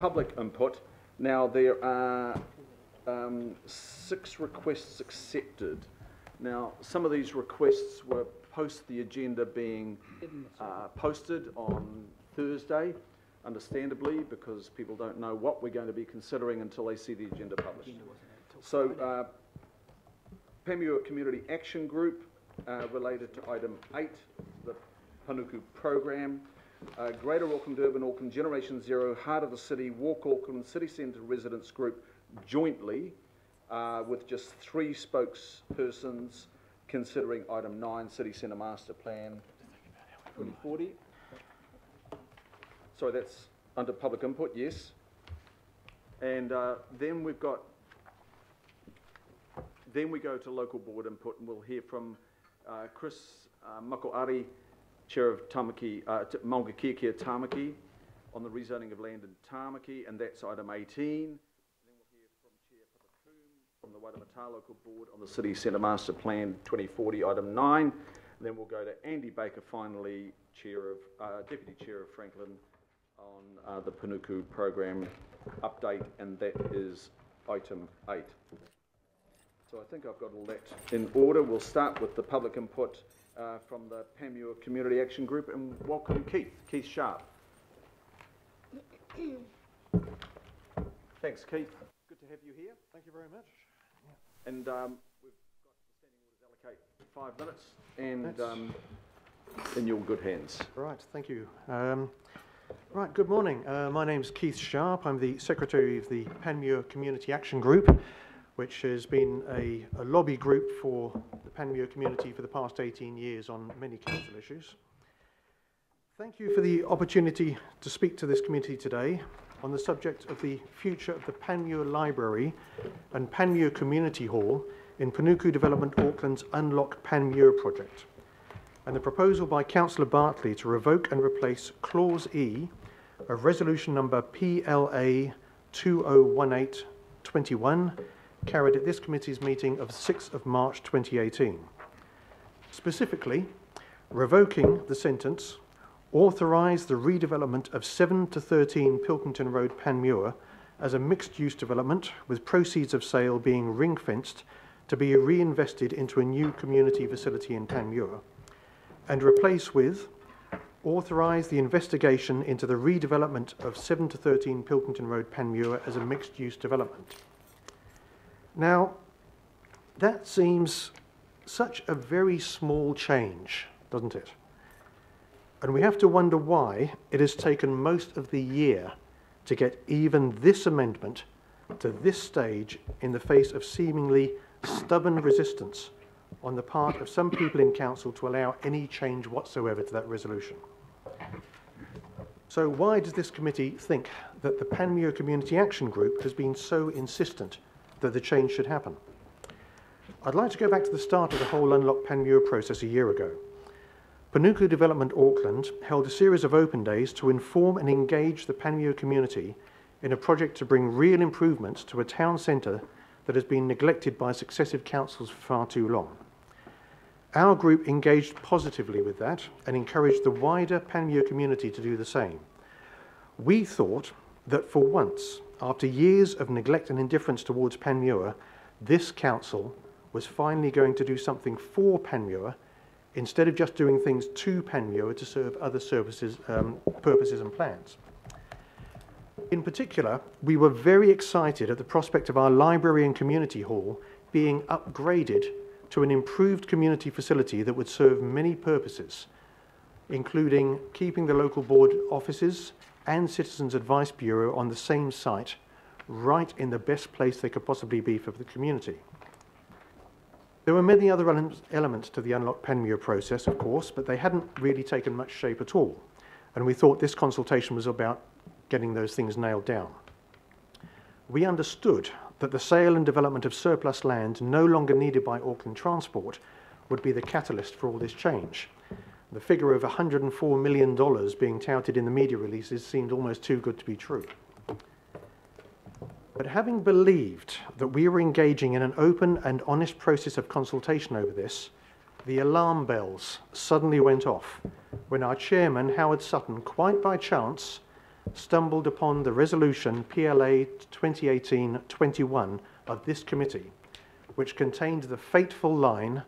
Public input. Now there are 6 requests accepted. Now some of these requests were post the agenda being posted on Thursday, understandably, because people don't know what we're going to be considering until they see the agenda published. So Panmure Community Action Group related to item 8, the Panuku program. Greater Auckland Urban Auckland Generation Zero Heart of the City Walk Auckland City Centre Residents Group jointly with just 3 spokespersons considering item 9 City Centre Master Plan 2040. Sorry, that's under public input, yes. And then we go to local board input, and we'll hear from Chris Makoari, Chair of Tamaki, Maunga Kia Tamaki, on the rezoning of land in Tamaki, and that's item 18. Then we'll hear from Chair Papatoom from the Waitemata Local Board on the City Centre Master Plan 2040, item 9. And then we'll go to Andy Baker, finally, Deputy Chair of Franklin, on the Panuku program update, and that is item 8. So I think I've got all that in order. We'll start with the public input from the Panmure Community Action Group, and welcome Keith Sharp. Thanks, Keith. Good to have you here. Thank you very much. Yeah. And we've got the standing orders allocate 5 minutes, and in your good hands. Right, thank you. Right, good morning. My name's Keith Sharp. I'm the Secretary of the Panmure Community Action Group, which has been a lobby group for the Panmure community for the past 18 years on many council issues. Thank you for the opportunity to speak to this community today on the subject of the future of the Panmure Library and Panmure Community Hall in Panuku Development Auckland's Unlock Panmure project, and the proposal by Councillor Bartley to revoke and replace Clause E of Resolution number PLA 2018-21, carried at this committee's meeting of 6th of March 2018. Specifically, revoking the sentence, authorise the redevelopment of 7 to 13 Pilkington Road, Panmure, as a mixed-use development with proceeds of sale being ring-fenced to be reinvested into a new community facility in Panmure, and replace with authorise the investigation into the redevelopment of 7 to 13 Pilkington Road, Panmure as a mixed-use development. Now, that seems such a very small change, doesn't it? And we have to wonder why it has taken most of the year to get even this amendment to this stage in the face of seemingly stubborn resistance on the part of some people in council to allow any change whatsoever to that resolution. So why does this committee think that the Panmure Community Action Group has been so insistent that the change should happen? I'd like to go back to the start of the whole Unlock Panmure process a year ago. Panuku Development Auckland held a series of open days to inform and engage the Panmure community in a project to bring real improvements to a town centre that has been neglected by successive councils for far too long. Our group engaged positively with that and encouraged the wider Panmure community to do the same. We thought that for once, after years of neglect and indifference towards Panmure, this council was finally going to do something for Panmure instead of just doing things to Panmure to serve other services, purposes and plans. In particular, we were very excited at the prospect of our library and community hall being upgraded to an improved community facility that would serve many purposes, including keeping the local board offices and Citizens Advice Bureau on the same site, right in the best place they could possibly be for the community. There were many other elements to the Unlock Panmure process, of course, but they hadn't really taken much shape at all, and we thought this consultation was about getting those things nailed down. We understood that the sale and development of surplus land no longer needed by Auckland Transport would be the catalyst for all this change. The figure of $104 million being touted in the media releases seemed almost too good to be true. But having believed that we were engaging in an open and honest process of consultation over this, the alarm bells suddenly went off when our chairman, Howard Sutton, quite by chance, stumbled upon the resolution PLA 2018-21 of this committee, which contained the fateful line,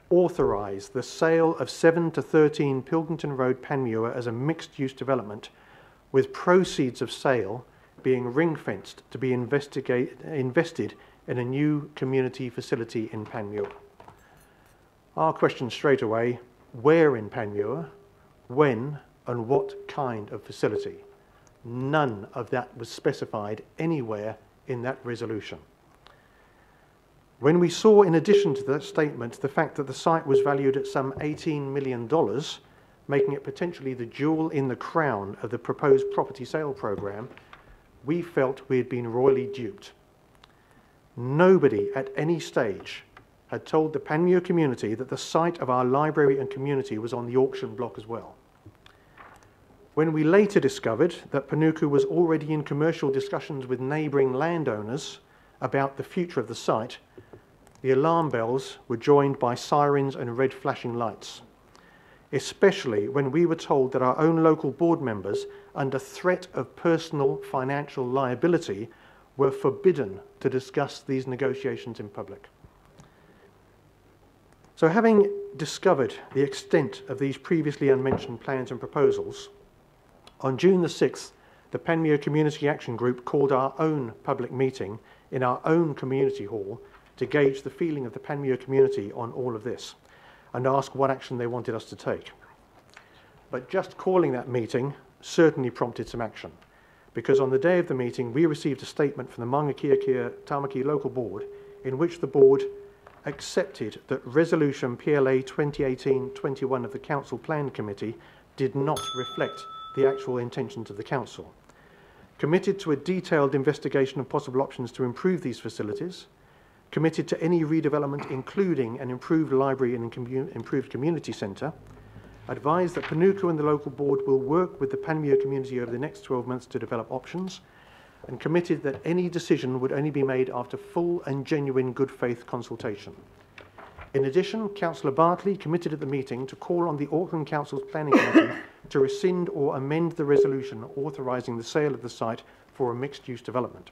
authorise the sale of 7 to 13 Pilkington Road, Panmure as a mixed-use development, with proceeds of sale being ring-fenced to be invested in a new community facility in Panmure. Our question straight away, where in Panmure, when and what kind of facility? None of that was specified anywhere in that resolution. When we saw, in addition to that statement, the fact that the site was valued at some $18 million, making it potentially the jewel in the crown of the proposed property sale programme, we felt we had been royally duped. Nobody at any stage had told the Panmure community that the site of our library and community was on the auction block as well. When we later discovered that Panuku was already in commercial discussions with neighbouring landowners about the future of the site, the alarm bells were joined by sirens and red flashing lights, especially when we were told that our own local board members, under threat of personal financial liability, were forbidden to discuss these negotiations in public. So, having discovered the extent of these previously unmentioned plans and proposals, on June the 6th, the Panmure Community Action Group called our own public meeting in our own community hall to gauge the feeling of the Panmure community on all of this and ask what action they wanted us to take. But just calling that meeting certainly prompted some action, because on the day of the meeting we received a statement from the Maunga-Kea Tamaki local board in which the board accepted that resolution PLA 2018-21 of the Council Plan Committee did not reflect the actual intentions of the Council, committed to a detailed investigation of possible options to improve these facilities, committed to any redevelopment including an improved library and improved community centre, advised that Panuku and the local board will work with the Panmure community over the next 12 months to develop options, and committed that any decision would only be made after full and genuine good faith consultation. In addition, Councillor Bartley committed at the meeting to call on the Auckland Council's Planning Committee to rescind or amend the resolution authorising the sale of the site for a mixed-use development.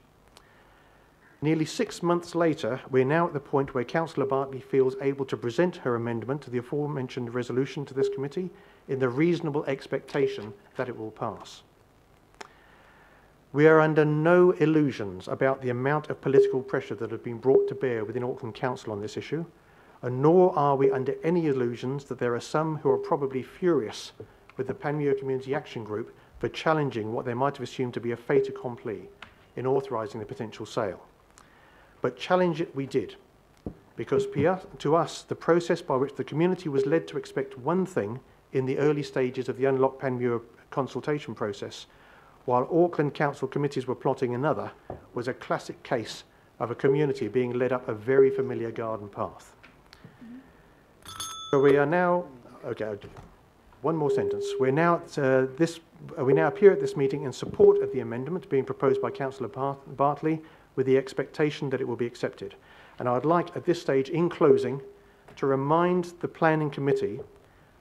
Nearly 6 months later, we're now at the point where Councillor Bartley feels able to present her amendment to the aforementioned resolution to this committee in the reasonable expectation that it will pass. We are under no illusions about the amount of political pressure that has been brought to bear within Auckland Council on this issue, and nor are we under any illusions that there are some who are probably furious with the Panmure Community Action Group for challenging what they might have assumed to be a fait accompli in authorising the potential sale. But challenge it we did, because to us, the process by which the community was led to expect one thing in the early stages of the Unlock Panmure consultation process, while Auckland Council committees were plotting another, was a classic case of a community being led up a very familiar garden path. So we are now, okay, one more sentence. We now appear at this meeting in support of the amendment being proposed by Councillor Bartley, with the expectation that it will be accepted. And I'd like at this stage, in closing, to remind the Planning Committee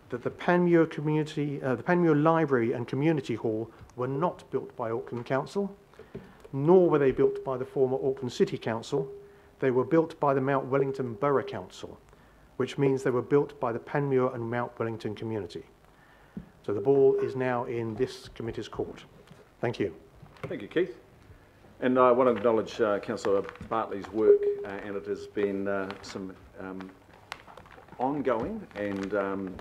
that the Panmure Library and Community Hall were not built by Auckland Council, nor were they built by the former Auckland City Council. They were built by the Mount Wellington Borough Council, which means they were built by the Panmure and Mount Wellington community. So the ball is now in this committee's court. Thank you. Thank you, Keith. And I want to acknowledge Councillor Bartley's work, and it has been some ongoing and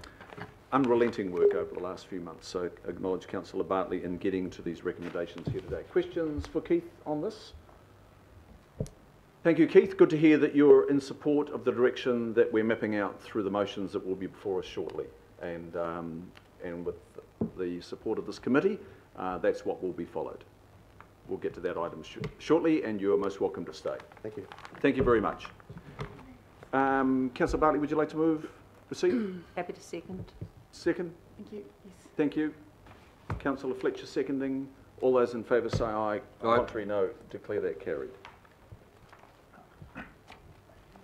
unrelenting work over the last few months. So acknowledge Councillor Bartley in getting to these recommendations here today. Questions for Keith on this? Thank you, Keith. Good to hear that you're in support of the direction that we're mapping out through the motions that will be before us shortly. And with the support of this committee, that's what will be followed. We'll get to that item shortly, and you're most welcome to stay. Thank you. Thank you very much. Councillor Bartley, would you like to proceed? Happy to second. Second? Thank you. Yes. Thank you. Councillor Fletcher seconding. All those in favour say aye. Contrary, no. Declare that carried.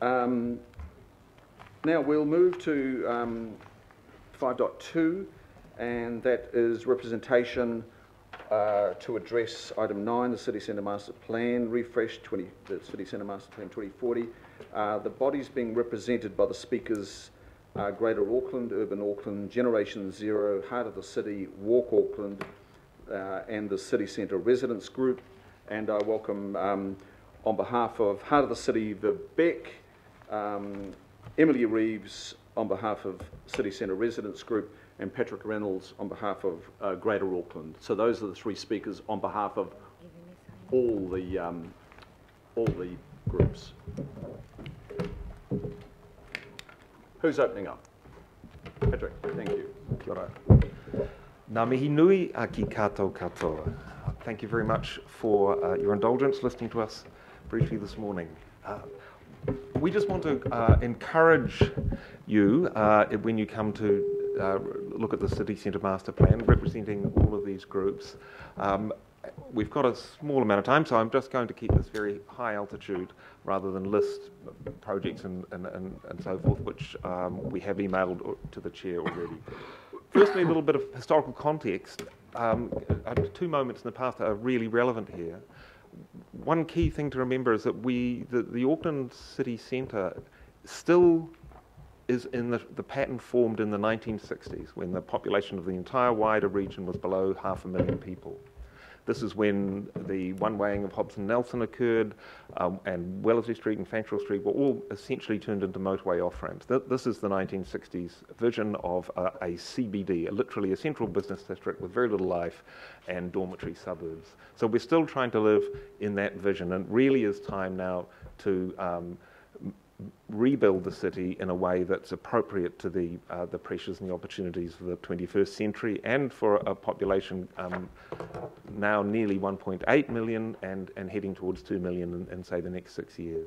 Now we'll move to 5.2, and that is representation to address item 9, the City Centre Master Plan refresh, the City Centre Master Plan 2040. The bodies being represented by the speakers are Greater Auckland, Urban Auckland, Generation Zero, Heart of the City, Walk Auckland, and the City Centre Residents Group. And I welcome, on behalf of Heart of the City, Viv Beck, Emily Reeves on behalf of City Centre Residents Group, and Patrick Reynolds on behalf of Greater Auckland. So those are the three speakers on behalf of all the groups. Who's opening up? Patrick, thank you. Kia ora. Ngā mihi nui a ki kātou katoa. Thank you very much for your indulgence listening to us briefly this morning. We just want to encourage you when you come to look at the City Centre Master Plan, representing all of these groups. We've got a small amount of time, so I'm just going to keep this very high altitude rather than list projects and so forth, which we have emailed to the Chair already. Firstly, a little bit of historical context. Two moments in the past are really relevant here. One key thing to remember is that the Auckland City Centre still is in the pattern formed in the 1960s, when the population of the entire wider region was below 500,000 people. This is when the one-waying of Hobson Nelson occurred, and Wellesley Street and Fanchel Street were all essentially turned into motorway off-ramps. This is the 1960s vision of a CBD, literally a central business district with very little life and dormitory suburbs. So we're still trying to live in that vision, and it really is time now to rebuild the city in a way that's appropriate to the pressures and the opportunities of the 21st century, and for a population now nearly 1.8 million and heading towards 2 million in say the next 6 years.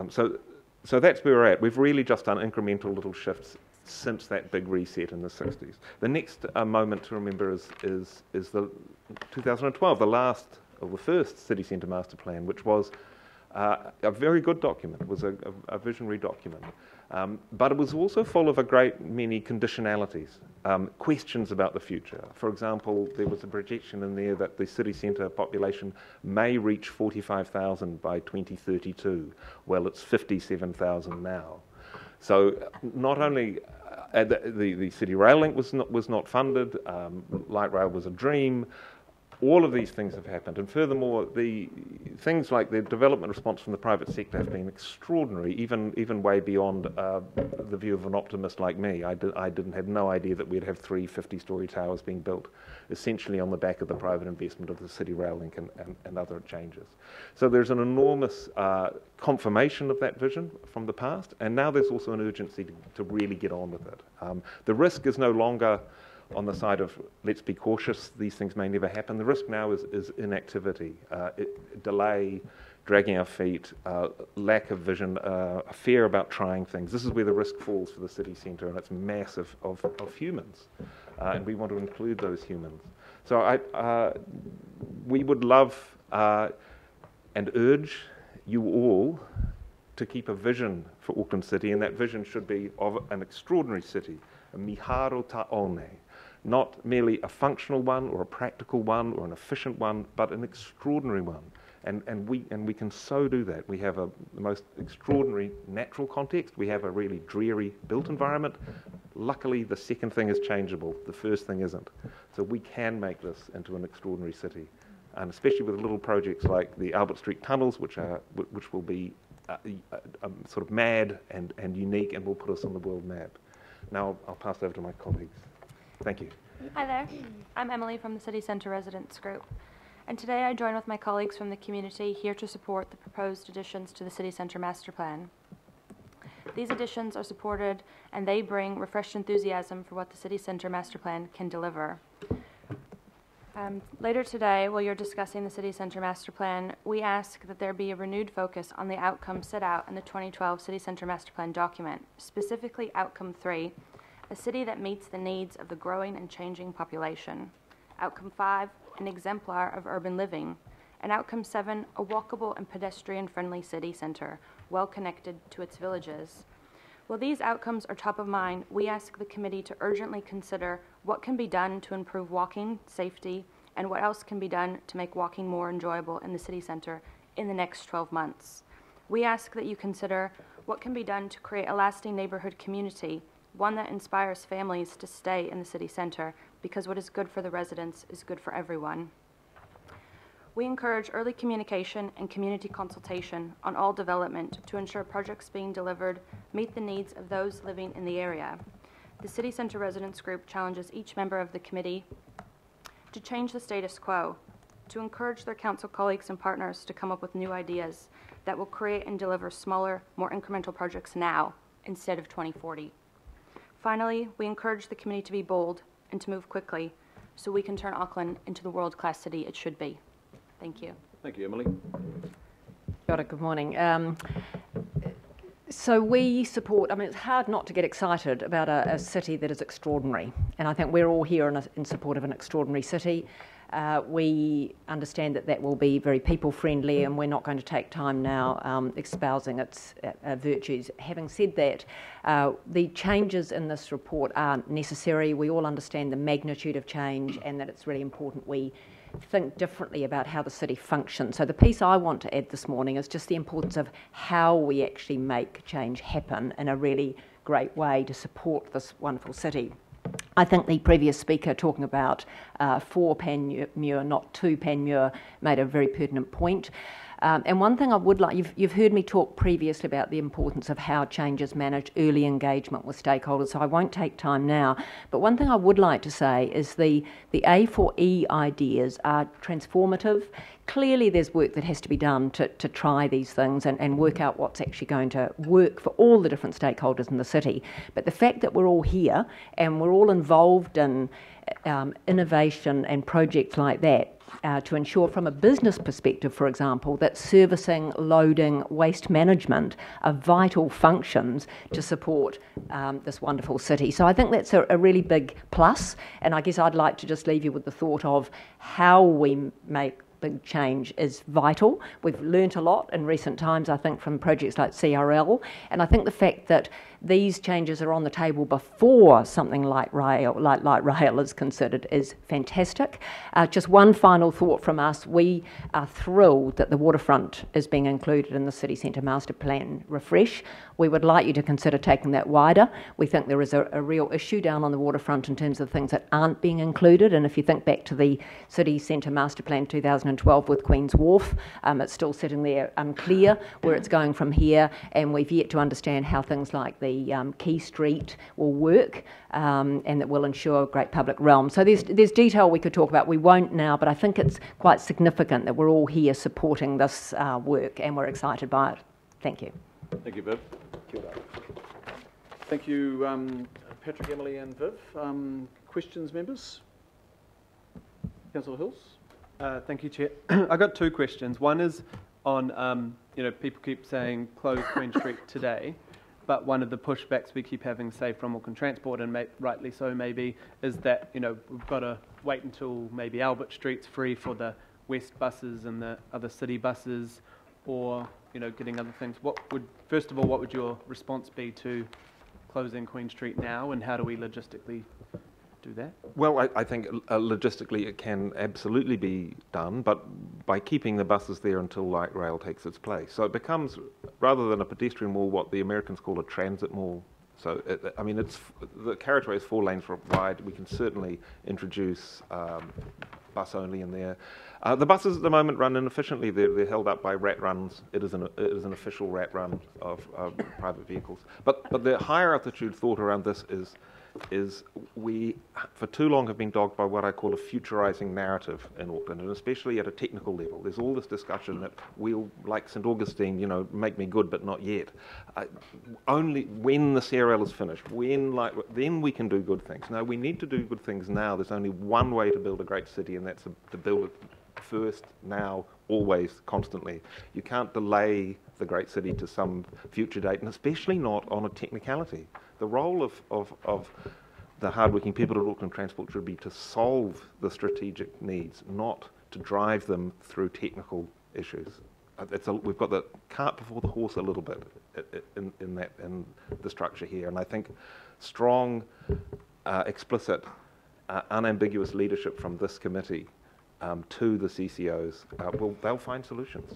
So that's where we're at. We've really just done incremental little shifts since that big reset in the 60s. The next moment to remember is the 2012, the last of the first City Centre Master Plan, which was a very good document. It was a visionary document. But it was also full of a great many conditionalities, questions about the future. For example, there was a projection in there that the city centre population may reach 45,000 by 2032. Well, it's 57,000 now. So not only the City Rail Link was not funded, Light Rail was a dream. All of these things have happened, and furthermore, the things like the development response from the private sector have been extraordinary, even way beyond the view of an optimist like me. I had no idea that we'd have 3 50-storey towers being built, essentially on the back of the private investment of the City Rail Link and other changes. So there's an enormous confirmation of that vision from the past, and now there's also an urgency to really get on with it. The risk is no longer on the side of let's be cautious, these things may never happen. The risk now is inactivity, delay, dragging our feet, lack of vision, a fear about trying things. This is where the risk falls for the city centre, and it's massive of humans, and we want to include those humans. So we would love and urge you all to keep a vision for Auckland City, and that vision should be of an extraordinary city, a miharo ta one. Not merely a functional one or a practical one or an efficient one, but an extraordinary one. And we can so do that. We have the most extraordinary natural context. We have a really dreary built environment. Luckily, the second thing is changeable. The first thing isn't. So we can make this into an extraordinary city, and especially with little projects like the Albert Street tunnels, which will be sort of mad and unique, and will put us on the world map. Now I'll pass it over to my colleagues. Thank you. Hi there, I'm Emily from the City Centre Residents Group, and today I join with my colleagues from the community here to support the proposed additions to the City Centre Master Plan. These additions are supported and they bring refreshed enthusiasm for what the City Centre Master Plan can deliver. Later today, while you're discussing the City Centre Master Plan, we ask that there be a renewed focus on the outcomes set out in the 2012 City Centre Master Plan document, specifically Outcome 3, a city that meets the needs of the growing and changing population. Outcome 5, an exemplar of urban living. And Outcome 7, a walkable and pedestrian-friendly city centre, well connected to its villages. While these outcomes are top of mind, we ask the committee to urgently consider what can be done to improve walking, safety, and what else can be done to make walking more enjoyable in the city centre in the next 12 months. We ask that you consider what can be done to create a lasting neighbourhood community, one that inspires families to stay in the city centre, because what is good for the residents is good for everyone. We encourage early communication and community consultation on all development to ensure projects being delivered meet the needs of those living in the area. The City Centre Residents Group challenges each member of the committee to change the status quo, to encourage their council colleagues and partners to come up with new ideas that will create and deliver smaller, more incremental projects now instead of 2040. Finally, we encourage the committee to be bold and to move quickly so we can turn Auckland into the world-class city it should be. Thank you. Thank you, Emily. Kia ora, good morning. So we support, it's hard not to get excited about a city that is extraordinary, and I think we're all here in support of an extraordinary city. We understand that will be very people-friendly, and we're not going to take time now espousing its virtues. Having said that, the changes in this report are necessary. We all understand the magnitude of change and that it's really important we think differently about how the city functions. So the piece I want to add this morning is just the importance of how we actually make change happen in a really great way to support this wonderful city. I think the previous speaker talking about 4 Panmure, not 2 Panmure, made a very pertinent point. And one thing I would like, you've heard me talk previously about the importance of how change is managed, early engagement with stakeholders, so I won't take time now. But one thing I would like to say is the A4E ideas are transformative. Clearly there's work that has to be done to try these things and work out what's actually going to work for all the different stakeholders in the city. But the fact that we're all here and we're all involved in innovation and projects like that, to ensure from a business perspective, for example, that servicing, loading, waste management are vital functions to support this wonderful city. So I think that's a really big plus, and I guess I'd like to just leave you with the thought of how we make big change is vital. We've learnt a lot in recent times, I think, from projects like CRL, and I think the fact that these changes are on the table before something like light rail is considered is fantastic. Just one final thought from us. We are thrilled that the waterfront is being included in the City Centre Master Plan refresh. We would like you to consider taking that wider. We think there is a real issue down on the waterfront in terms of things that aren't being included, and if you think back to the City Centre Master Plan 2012 with Queen's Wharf, it's still sitting there unclear where it's going from here, and we've yet to understand how things like the Quay Street will work, and that will ensure great public realm. So there's detail we could talk about. We won't now, but I think it's quite significant that we're all here supporting this work, and we're excited by it. Thank you. Thank you, Viv. Thank you, Patrick, Emily and Viv. Questions, members? Councillor Hills? Thank you, Chair. I've got 2 questions. One is on, people keep saying close Queen Street today, but one of the pushbacks we keep having, say, from Auckland Transport, and rightly so maybe, is that, we've got to wait until maybe Albert Street's free for the west buses and the other city buses, or, getting other things. First of all, what would your response be to closing Queen Street now, and how do we logistically do that? Well, I think logistically it can absolutely be done, but by keeping the buses there until light rail takes its place. So it becomes, rather than a pedestrian mall, what the Americans call a transit mall. So, the carriageway is 4 lanes wide. We can certainly introduce bus only in there. The buses at the moment run inefficiently. They're held up by rat runs. It is an official rat run of private vehicles. But the higher altitude thought around this is we, for too long, have been dogged by what I call a futurising narrative in Auckland, and especially at a technical level. There's all this discussion that we'll, like St Augustine, make me good but not yet. Only when the CRL is finished, then we can do good things. No, we need to do good things now. There's only one way to build a great city, and that's to build it first, now, always, constantly. You can't delay the great city to some future date, and especially not on a technicality. The role of the hardworking people at Auckland Transport should be to solve the strategic needs, not to drive them through technical issues. We've got the cart before the horse a little bit in the structure here, and I think strong, explicit, unambiguous leadership from this committee to the CCOs, they'll find solutions.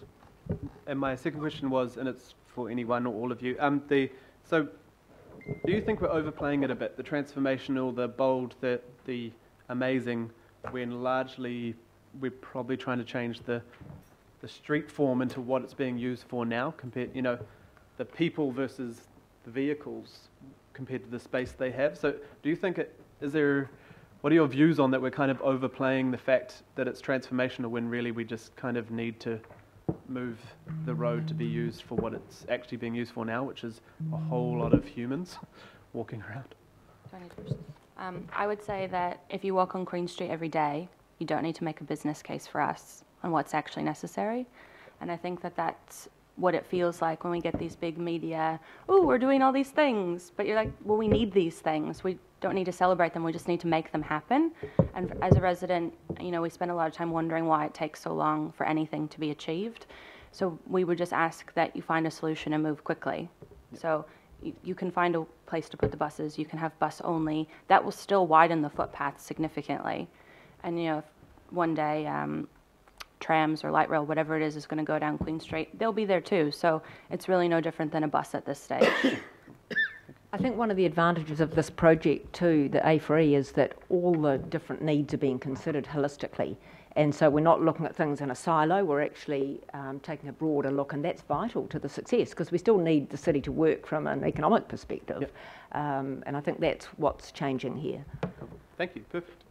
And my second question was, and it's for anyone or all of you, so do you think we're overplaying it a bit, the transformational, the bold, the amazing, when largely we're probably trying to change the street form into what it's being used for now, compared, the people versus the vehicles compared to the space they have? So do you think what are your views on that we're kind of overplaying the fact that it's transformational when really we just kind of need to move the road to be used for what it's actually being used for now, which is a whole lot of humans walking around? I would say that if you walk on Queen Street every day, you don't need to make a business case for us on what's actually necessary. And I think that that's what it feels like when we get these big media, oh, we're doing all these things. But you're like, well, we need these things. We don't need to celebrate them. We just need to make them happen. And as a resident, we spend a lot of time wondering why it takes so long for anything to be achieved. So we would just ask that you find a solution and move quickly. Yep. So you can find a place to put the buses. You can have bus only. That will still widen the footpaths significantly. And, if one day trams or light rail, whatever it is going to go down Queen Street, they'll be there too. So it's really no different than a bus at this stage. I think one of the advantages of this project too, the A4E, is that all the different needs are being considered holistically. And so we're not looking at things in a silo, we're actually taking a broader look, and that's vital to the success, because we still need the city to work from an economic perspective. Yep. And I think that's what's changing here. Thank you. Perfect.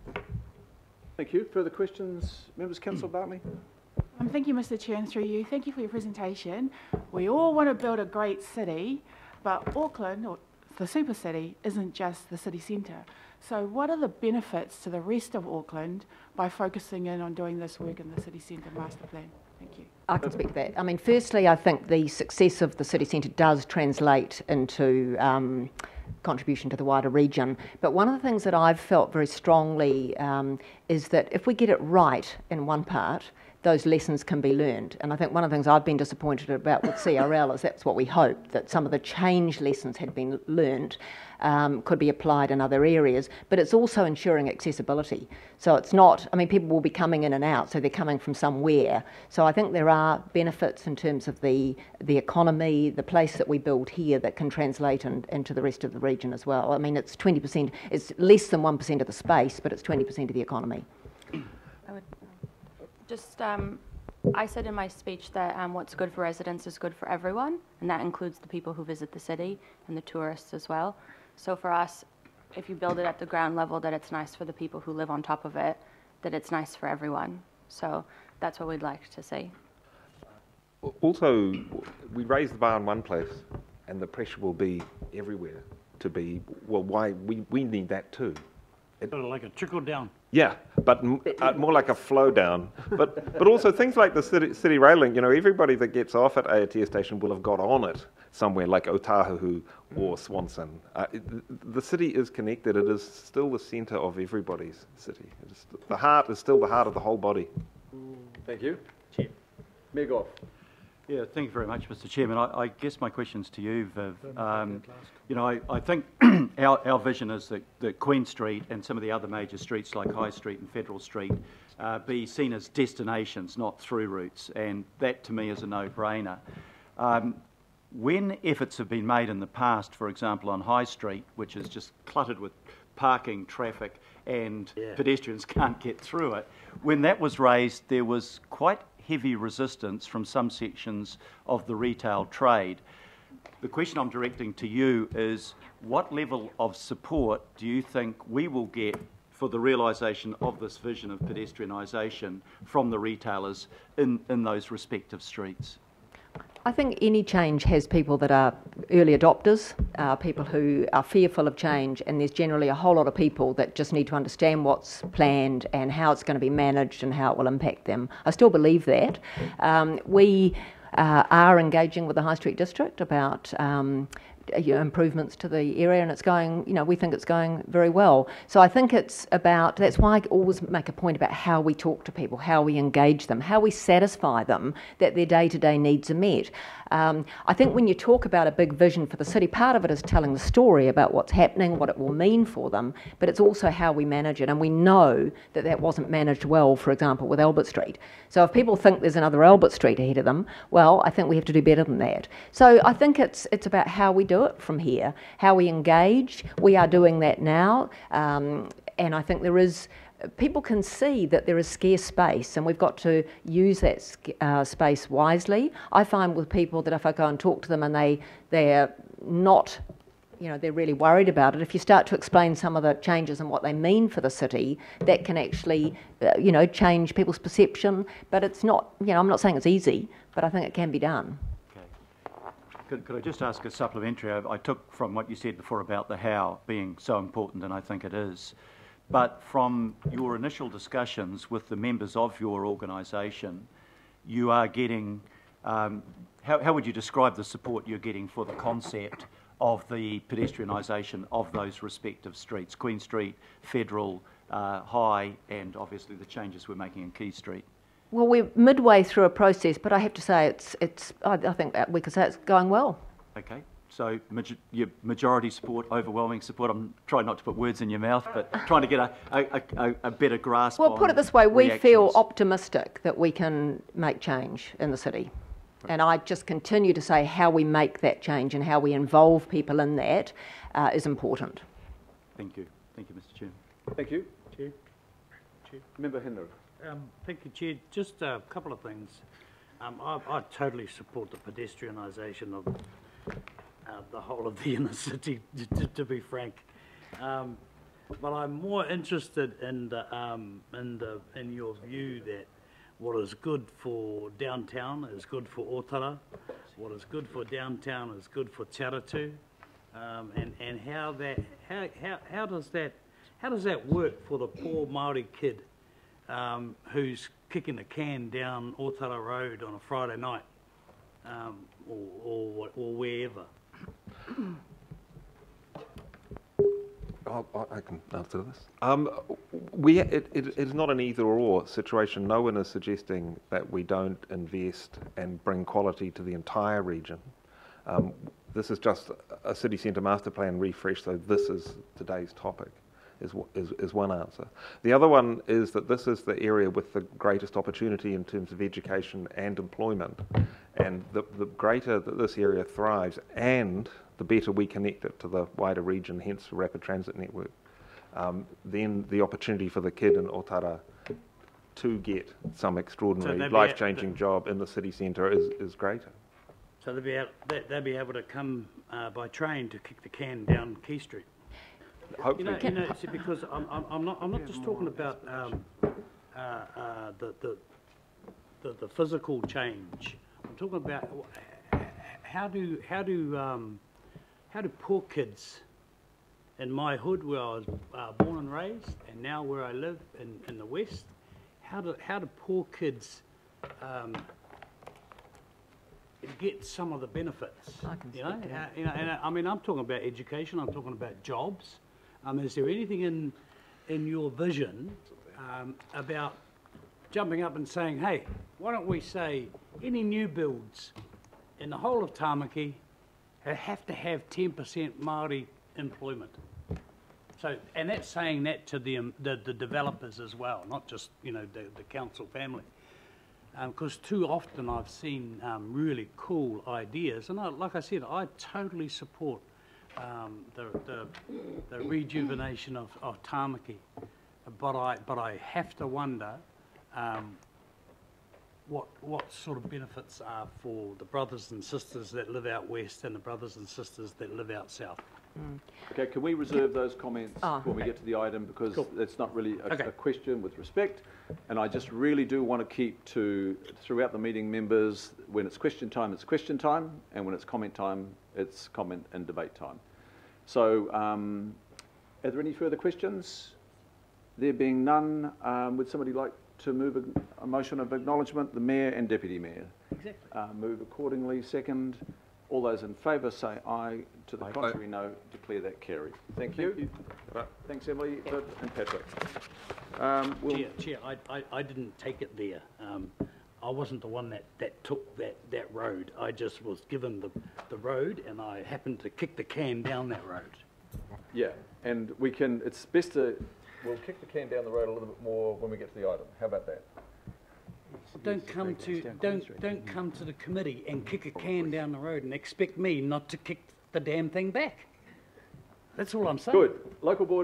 Thank you. Further questions? Members, Councillor Bartley? Thank you, Mr. Chair, and through you. Thank you for your presentation. We all want to build a great city, but Auckland, or the super city, isn't just the city centre. So what are the benefits to the rest of Auckland by focusing in on doing this work in the city centre master plan? Thank you. I can speak to that. Firstly, I think the success of the city centre does translate into contribution to the wider region. But one of the things that I've felt very strongly is that if we get it right in one part, those lessons can be learned. And I think one of the things I've been disappointed about with CRL is that's what we hoped, that some of the change lessons had been learned, could be applied in other areas, but it's also ensuring accessibility. So it's not, people will be coming in and out, so they're coming from somewhere. So I think there are benefits in terms of the economy, the place that we build here that can translate into the rest of the region as well. It's 20%, it's less than 1% of the space, but it's 20% of the economy. I said in my speech that what's good for residents is good for everyone, and that includes the people who visit the city and the tourists as well. So for us, if you build it at the ground level, that it's nice for the people who live on top of it, that it's nice for everyone. So that's what we'd like to see. Also, we raise the bar in one place, and the pressure will be everywhere to be, well, why we need that too. Sort of like a trickle down. Yeah, but more like a flow down. But also things like the city rail link, everybody that gets off at Aotea Station will have got on it somewhere like Otahuhu or Swanson. The city is connected. It is still the centre of everybody's city. The heart is still the heart of the whole body. Thank you. Chair. Mayor Goff. Yeah, thank you very much, Mr. Chairman. I guess my question's to you, Viv. I think our vision is that Queen Street and some of the other major streets like High Street and Federal Street be seen as destinations, not through routes, and that to me is a no-brainer. When efforts have been made in the past, for example on High Street, which is just cluttered with parking, traffic, and pedestrians can't get through it, when that was raised there was quite heavy resistance from some sections of the retail trade. The question I'm directing to you is, what level of support do you think we will get for the realisation of this vision of pedestrianisation from the retailers in those respective streets? I think any change has people that are early adopters, people who are fearful of change, and there's generally a whole lot of people that just need to understand what's planned and how it's going to be managed and how it will impact them. I still believe that. We are engaging with the High Street District about improvements to the area, and it's going, we think it's going very well. So I think it's about, that's why I always make a point about how we talk to people, how we engage them, how we satisfy them that their day-to-day needs are met. I think when you talk about a big vision for the city, part of it is telling the story about what's happening, what it will mean for them, but it's also how we manage it. And we know that that wasn't managed well, for example, with Albert Street. So if people think there's another Albert Street ahead of them, well, I think we have to do better than that. So I think it's about how we do it from here, how we engage. We are doing that now, and I think there is, people can see that there is scarce space, and we've got to use that space wisely. I find with people that if I go and talk to them and they're not, they're really worried about it, if you start to explain some of the changes and what they mean for the city, that can actually, change people's perception. But it's not, I'm not saying it's easy, but I think it can be done. Could I just ask a supplementary? I took from what you said before about the how being so important, and I think it is. But from your initial discussions with the members of your organisation, you are getting, how would you describe the support you're getting for the concept of the pedestrianisation of those respective streets, Queen Street, Federal, High, and obviously the changes we're making in Quay Street? Well, we're midway through a process, but I have to say I think that we could say it's going well. Okay, so your majority support, overwhelming support. I'm trying not to put words in your mouth, but trying to get a better grasp on Well, put it this way, we reactions. feel optimistic that we can make change in the city. And I just continue to say how we make that change and how we involve people in that is important. Thank you. Thank you, Mr. Chairman. Thank you. Chair. Member Henry. Thank you, Chair. Just a couple of things. I totally support the pedestrianisation of the whole of the inner city, to be frank. But I'm more interested in your view that what is good for downtown is good for Otara. What is good for downtown is good for Taratu, and how does that work for the poor Māori kid who's kicking a can down Otara Road on a Friday night, or wherever? I can answer this. It is not an either-or situation. No one is suggesting that we don't invest and bring quality to the entire region. This is just a city centre master plan refresh, so this is today's topic, is one answer. The other one is that this is the area with the greatest opportunity in terms of education and employment, and the greater that this area thrives, and the better we connect it to the wider region, hence the rapid transit network, then the opportunity for the kid in Otara to get some extraordinary life-changing job in the city centre is greater. So they'll be able to come by train to kick the can down Quay Street. Hopefully. See, because I'm not just talking about the physical change. I'm talking about how do poor kids in my hood, where I was born and raised, and now where I live in the West, how do poor kids get some of the benefits? I mean, I'm talking about education. I'm talking about jobs. Is there anything in your vision about jumping up and saying, hey, why don't we say any new builds in the whole of Tāmaki have to have 10% Māori employment? So, and that's saying that to the developers as well, not just the council family. Because too often I've seen really cool ideas, and like I said, I totally support the rejuvenation of Tāmaki, but I have to wonder what sort of benefits are for the brothers and sisters that live out west and the brothers and sisters that live out south. Okay, can we reserve those comments when we get to the item, because it's not really a question, with respect, and I just really do want to keep to, throughout the meeting, members, when it's question time, and when it's comment time, it's comment and debate time. So, are there any further questions? There being none, would somebody like to move a motion of acknowledgement? The Mayor and Deputy Mayor. Exactly. Move accordingly. Second. All those in favour say aye. To the contrary, no. Declare that carried. Thank you. Thanks, Emily, Viv and Patrick. Chair, I didn't take it there. I wasn't the one that took that road. I just was given the road, and I happened to kick the can down that road. Yeah, and we can, it's best to, we'll kick the can down the road a little bit more when we get to the item. How about that? Don't come to the committee and kick a can down the road and expect me not to kick the damn thing back. That's all I'm saying. Good. Local board